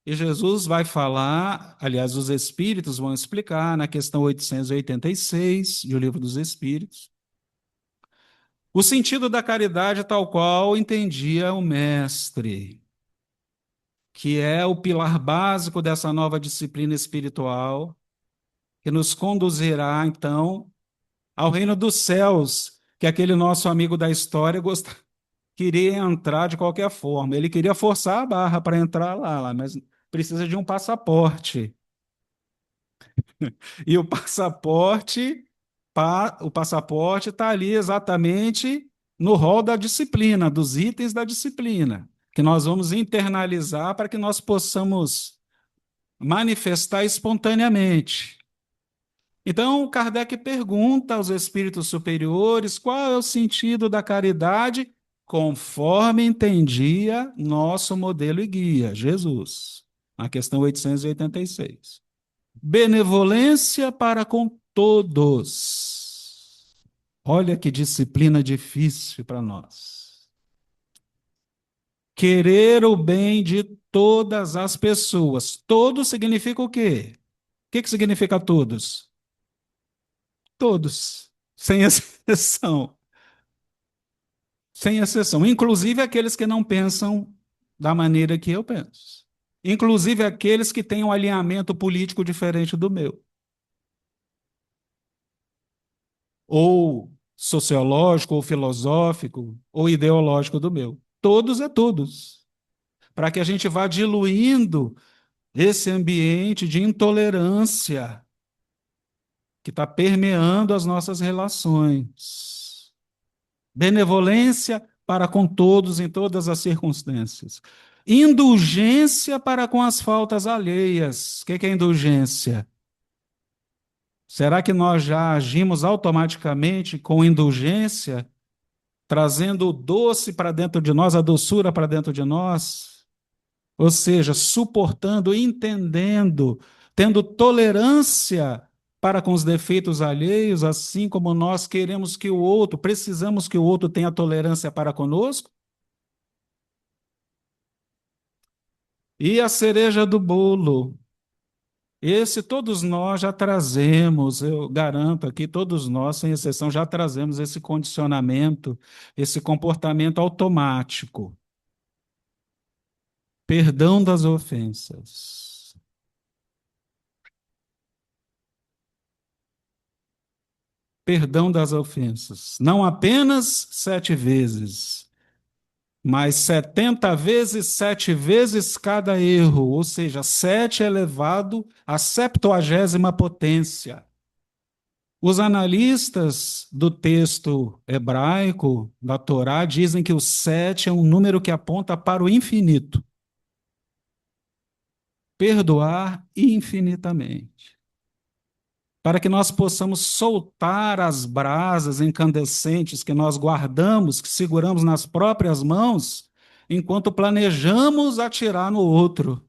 E Jesus vai falar, aliás, os Espíritos vão explicar na questão 886 do Livro dos Espíritos, o sentido da caridade tal qual entendia o Mestre, que é o pilar básico dessa nova disciplina espiritual, que nos conduzirá, então, ao reino dos céus, que aquele nosso amigo da história queria entrar de qualquer forma. Ele queria forçar a barra para entrar lá, mas precisa de um passaporte. E o passaporte está ali exatamente no rol da disciplina, dos itens da disciplina, que nós vamos internalizar para que nós possamos manifestar espontaneamente. Então, Kardec pergunta aos espíritos superiores qual é o sentido da caridade conforme entendia nosso modelo e guia, Jesus, na questão 886. Benevolência para com todos. Olha que disciplina difícil para nós. Querer o bem de todas as pessoas. Todos significa o quê? O que significa todos? Todos, sem exceção. Sem exceção. Inclusive aqueles que não pensam da maneira que eu penso. Inclusive aqueles que têm um alinhamento político diferente do meu. Ou sociológico, ou filosófico, ou ideológico do meu. Todos é todos. Para que a gente vá diluindo esse ambiente de intolerância que está permeando as nossas relações. Benevolência para com todos em todas as circunstâncias. Indulgência para com as faltas alheias. O que é indulgência? Será que nós já agimos automaticamente com indulgência, trazendo o doce para dentro de nós, a doçura para dentro de nós? Ou seja, suportando, entendendo, tendo tolerância para com os defeitos alheios, assim como nós queremos que o outro, precisamos que o outro tenha tolerância para conosco? E a cereja do bolo, esse todos nós já trazemos, eu garanto aqui, todos nós, sem exceção, já trazemos esse condicionamento, esse comportamento automático. Perdão das ofensas. Perdão das ofensas. Não apenas 7 vezes, mas 70 vezes 7 vezes cada erro, ou seja, 7 elevado à 70ª potência. Os analistas do texto hebraico, da Torá, dizem que o 7 é um número que aponta para o infinito. Perdoar infinitamente. Para que nós possamos soltar as brasas incandescentes que nós guardamos, que seguramos nas próprias mãos, enquanto planejamos atirar no outro.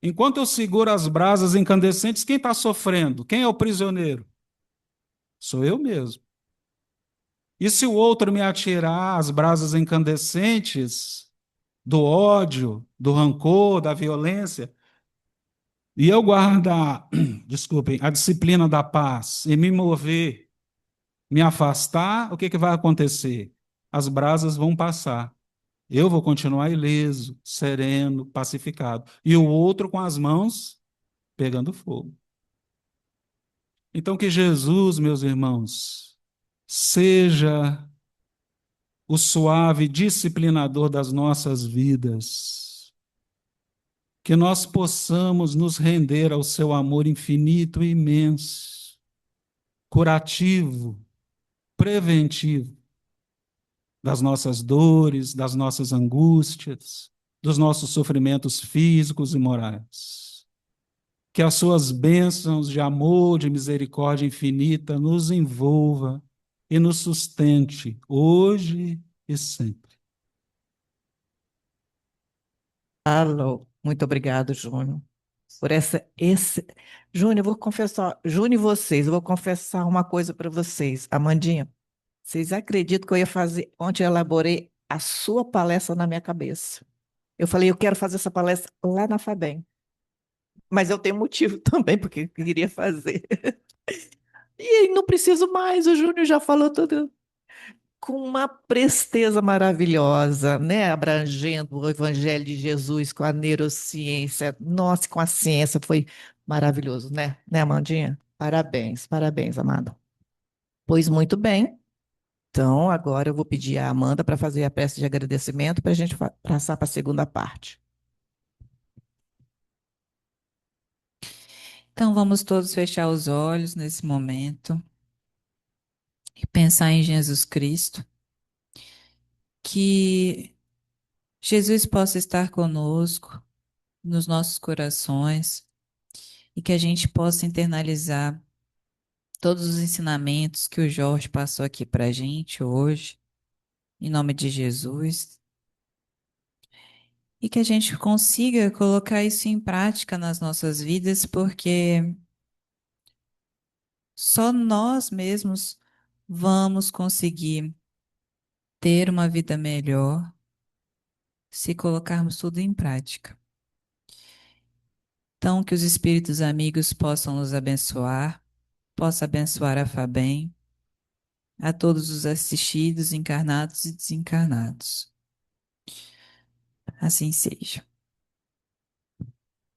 Enquanto eu seguro as brasas incandescentes, quem está sofrendo? Quem é o prisioneiro? Sou eu mesmo. E se o outro me atirar as brasas incandescentes do ódio, do rancor, da violência, e eu guardar, desculpem, a disciplina da paz e me mover, me afastar, o que vai acontecer? As brasas vão passar. Eu vou continuar ileso, sereno, pacificado. E o outro com as mãos pegando fogo. Então, que Jesus, meus irmãos, seja o suave disciplinador das nossas vidas, que nós possamos nos render ao seu amor infinito e imenso, curativo, preventivo das nossas dores, das nossas angústias, dos nossos sofrimentos físicos e morais. Que as suas bênçãos de amor, de misericórdia infinita nos envolva e nos sustente hoje e sempre. Alô, muito obrigado, Júnior, por esse. Júnior, eu vou confessar, Júnior e vocês, eu vou confessar uma coisa para vocês. Amandinha, vocês acreditam que eu ia fazer, ontem eu elaborei a sua palestra na minha cabeça. Eu falei, eu quero fazer essa palestra lá na FABEM, mas eu tenho motivo também porque eu queria fazer. E aí não preciso mais, o Júnior já falou tudo com uma presteza maravilhosa, né? Abrangendo o Evangelho de Jesus com a neurociência, nossa, com a ciência, foi maravilhoso, né? Né, Amandinha? Parabéns, parabéns, amado. Pois muito bem. Então, agora eu vou pedir à Amanda para fazer a peça de agradecimento para a gente passar para a segunda parte. Então vamos todos fechar os olhos nesse momento e pensar em Jesus Cristo, que Jesus possa estar conosco nos nossos corações e que a gente possa internalizar todos os ensinamentos que o Jorge passou aqui para a gente hoje, em nome de Jesus, e que a gente consiga colocar isso em prática nas nossas vidas, porque só nós mesmos vamos conseguir ter uma vida melhor se colocarmos tudo em prática. Então, que os espíritos amigos possam nos abençoar, possa abençoar a Fabem, a todos os assistidos, encarnados e desencarnados. Assim seja.